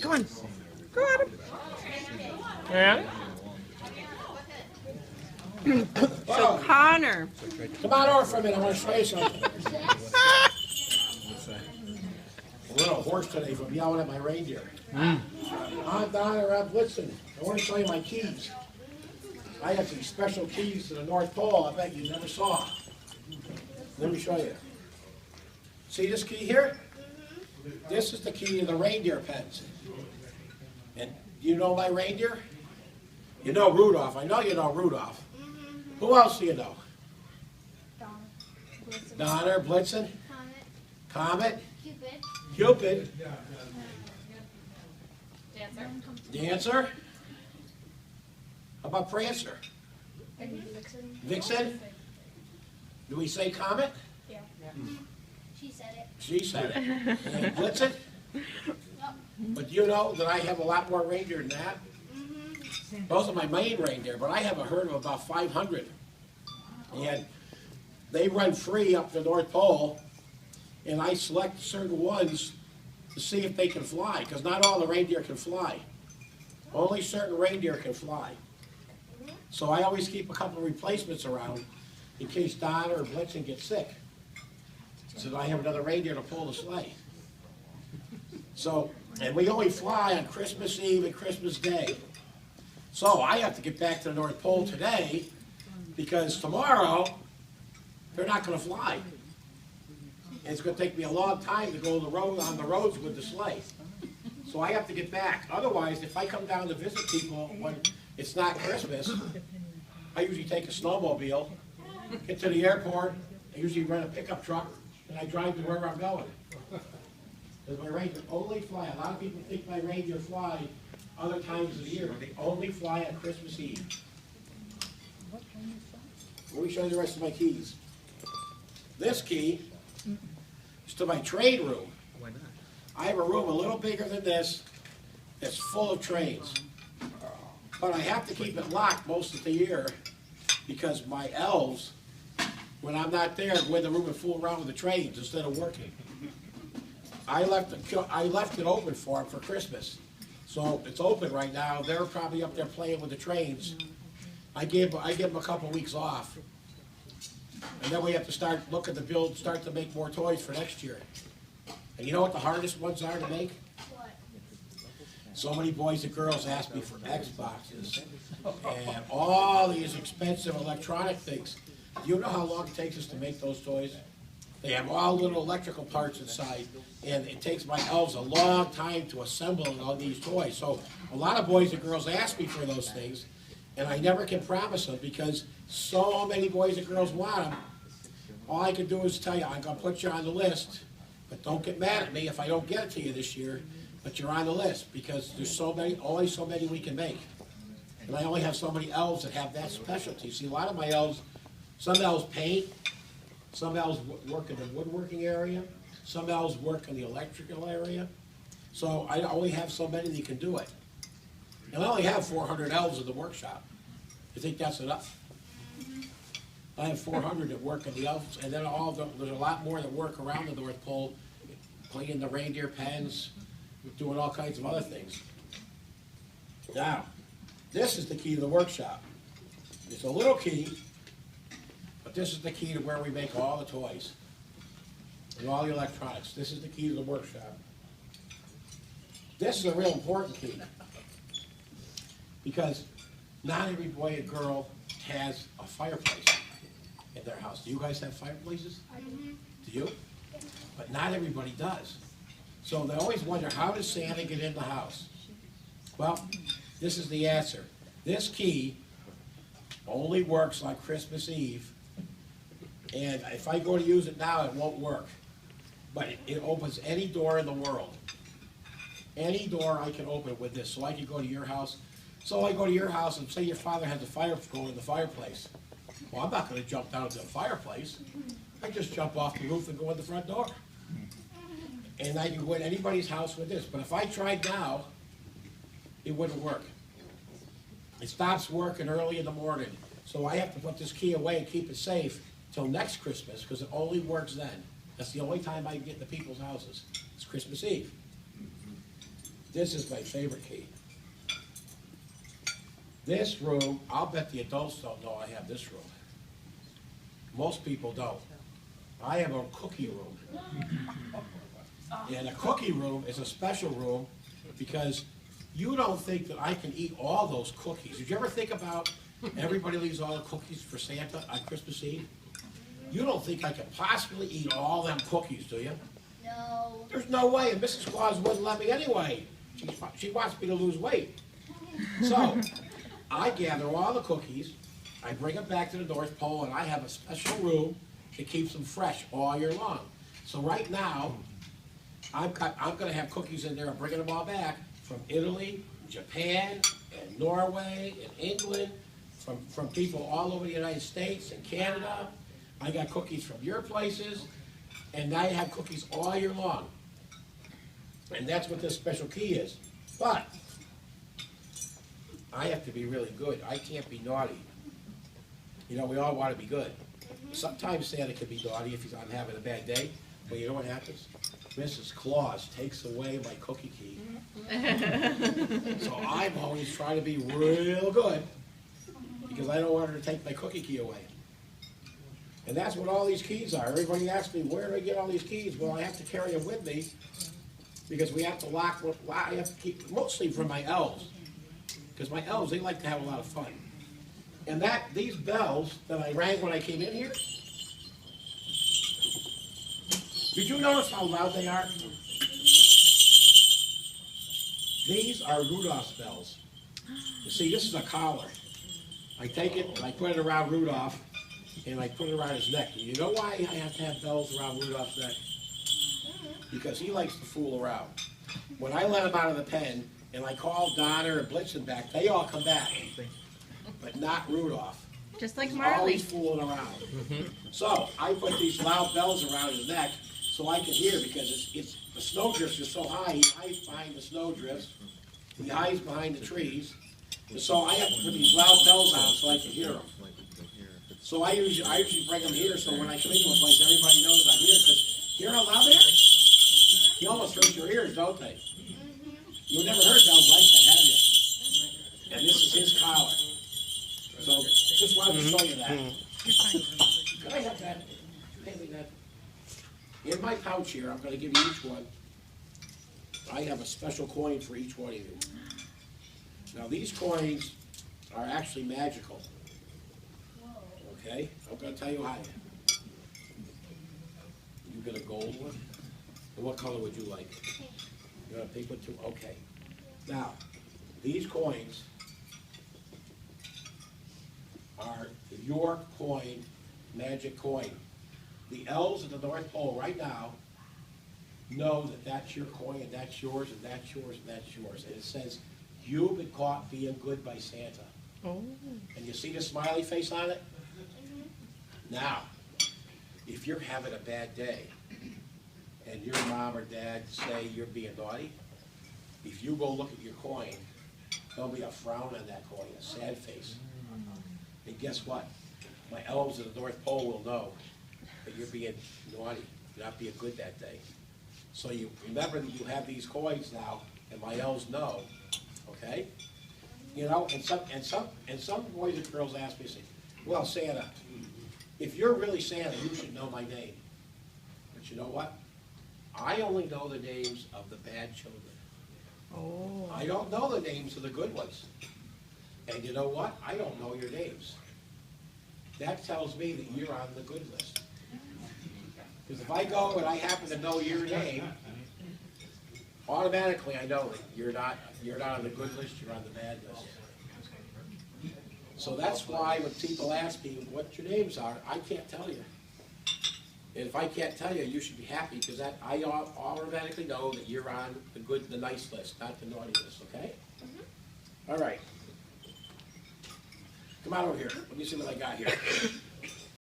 Come on. Go at him. Yeah. So Connor. Come on over for a minute. I want to show you something. A little horse today from yelling at my reindeer. I'm down there at Blitzen. I want to show you my keys. I have some special keys to the North Pole I bet you never saw. Let me show you. See this key here? This is the key to the reindeer pens. And you know my reindeer? You know Rudolph. I know you know Rudolph. Who else do you know? Donner, Blitzen, Comet, Cupid, Dancer. How about Prancer? Vixen? Do we say Comet? Yeah. She said it. She said it. And Blitzen? But you know that I have a lot more reindeer than that? Those are my main reindeer, but I have a herd of about 500. And they run free up the North Pole, and I select certain ones to see if they can fly, because not all the reindeer can fly. Only certain reindeer can fly. So I always keep a couple of replacements around in case Donna or Blitzen gets sick, so that I have another reindeer to pull the sleigh. So, and we only fly on Christmas Eve and Christmas Day. So I have to get back to the North Pole today, because tomorrow they're not going to fly. And it's going to take me a long time to go on the roads with the sleigh. So I have to get back. Otherwise, if I come down to visit people when it's not Christmas, I usually take a snowmobile, get to the airport, I usually rent a pickup truck, and I drive to where I'm going. Because my reindeer only fly. A lot of people think my reindeer fly other times of the year, but they only fly on Christmas Eve. Let me show you the rest of my keys. This key is to my trade room. Why not? I have a room a little bigger than this that's full of trades. But I have to keep it locked most of the year because my elves, when I'm not there, go in the room and fool around with the trades instead of working. I left it open for them for Christmas. So it's open right now. They're probably up there playing with the trains. I give them a couple weeks off. And then we have to start looking to start to make more toys for next year. And you know what the hardest ones are to make? What? So many boys and girls ask me for Xboxes and all these expensive electronic things. Do you know how long it takes us to make those toys? They have all little electrical parts inside, and it takes my elves a long time to assemble all these toys. So a lot of boys and girls ask me for those things, and I never can promise them because so many boys and girls want them. All I can do is tell you, I'm going to put you on the list, but don't get mad at me if I don't get it to you this year, but you're on the list because there's so many, only so many we can make. And I only have so many elves that have that specialty. See, a lot of my elves, some elves paint, some elves work in the woodworking area, some elves work in the electrical area. So I only have so many that can do it. And I only have 400 elves in the workshop. You think that's enough? I have 400 that work in the elves, and then there's a lot more that work around the North Pole, cleaning the reindeer pens, doing all kinds of other things. Now, this is the key to the workshop. It's a little key, but this is the key to where we make all the toys and all the electronics. This is the key to the workshop. This is a real important key because not every boy and girl has a fireplace in their house. Do you guys have fireplaces? Do you? But not everybody does. So they always wonder, how does Santa get in the house? Well, this is the answer. This key only works on Christmas Eve, and if I go to use it now, it won't work. But it opens any door in the world. Any door I can open with this, so I can go to your house. So I go to your house and say your father has a fire going in the fireplace. Well, I'm not going to jump down to the fireplace. I just jump off the roof and go in the front door. And I can go in anybody's house with this. But if I tried now, it wouldn't work. It stops working early in the morning. So I have to put this key away and keep it safe till next Christmas because it only works then. That's the only time I can get into people's houses. It's Christmas Eve. This is my favorite key. This room, I'll bet the adults don't know I have this room. Most people don't. I have a cookie room. And a cookie room is a special room because you don't think that I can eat all those cookies. Did you ever think about everybody leaves all the cookies for Santa on Christmas Eve? You don't think I could possibly eat all them cookies, do you? No. There's no way, and Mrs. Claus wouldn't let me anyway. She wants me to lose weight. So, I gather all the cookies, I bring them back to the North Pole, and I have a special room that keeps them fresh all year long. So right now, I'm gonna have cookies in there, I'm bringing them all back from Italy, Japan, and Norway, and England, from people all over the United States and Canada. I got cookies from your places, and I have cookies all year long. And that's what this special key is. But I have to be really good. I can't be naughty. You know, we all want to be good. Sometimes Santa can be naughty if I'm having a bad day, but you know what happens? Mrs. Claus takes away my cookie key. So I'm always trying to be real good because I don't want her to take my cookie key away. And that's what all these keys are. Everybody asks me, where do I get all these keys? Well, I have to carry them with me because we have to I have to keep, mostly from my elves. Because my elves, they like to have a lot of fun. And these bells that I rang when I came in here, did you notice how loud they are? These are Rudolph's bells. You see, this is a collar. I take it and I put it around Rudolph, and I put it around his neck. And you know why I have to have bells around Rudolph's neck? Because he likes to fool around. When I let him out of the pen, and I call Donna or Blitzen back, they all come back. But not Rudolph. Just like He's Marley. always fooling around. So I put these loud bells around his neck so I can hear, because the snowdrifts are so high, he hides behind the snowdrifts, he hides behind the trees, and so I have to put these loud bells on so I can hear them. So I usually bring them here, so when I come into a place, everybody knows I'm here, because hear how loud they are? You almost hurt your ears, don't they? You've never heard bells like that, have you? And this is his collar. So just wanted to show you that. Can I have that? Hand me that. In my pouch here, I'm going to give you each one. I have a special coin for each one of you. Now these coins are actually magical. Okay? I'm going to tell you how. You get a gold one? And what color would you like? You want a pink one too? Okay. Now, these coins are the York coin, magic coin. The elves at the North Pole right now know that that's your coin, and that's yours, and that's yours, and that's yours. And it says, you've been caught being good by Santa. Oh. And you see the smiley face on it? Now, if you're having a bad day, and your mom or dad say you're being naughty, if you go look at your coin, there'll be a frown on that coin, a sad face. And guess what? My elves at the North Pole will know that you're being naughty, you're not being good that day. So you remember that you have these coins now, and my elves know, okay? You know, and some boys and girls ask me, say, well, Santa, if you're really Santa, you should know my name. But you know what? I only know the names of the bad children. Oh. I don't know the names of the good ones. And you know what? I don't know your names. That tells me that you're on the good list. Because if I go and I happen to know your name, automatically I know that you're not on the good list, you're on the bad list. So that's why when people ask me what your names are, I can't tell you. And if I can't tell you, you should be happy, because I automatically know that you're on the good, the nice list, not the naughty list, okay? All right. Come on over here. Let me see what I got here.